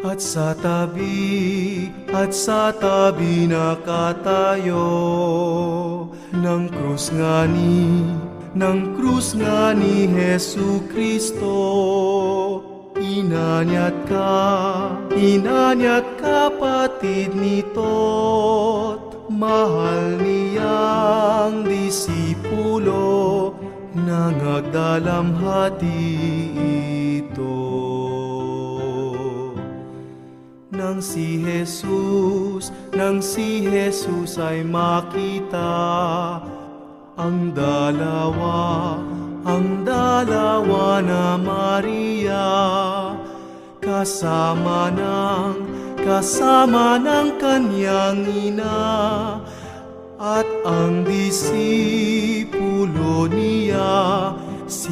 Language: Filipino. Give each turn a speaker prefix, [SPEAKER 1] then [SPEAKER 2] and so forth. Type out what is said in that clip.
[SPEAKER 1] At sa tabi nakatayo ng krus nga ni Hesu Kristo. Inanyat kapatid nito't mahal niyang disipulo, nangagdalamhati ito. Nang si Jesus ay makita ang dalawa na Maria, kasama ng kanyang ina, at ang disipulo niya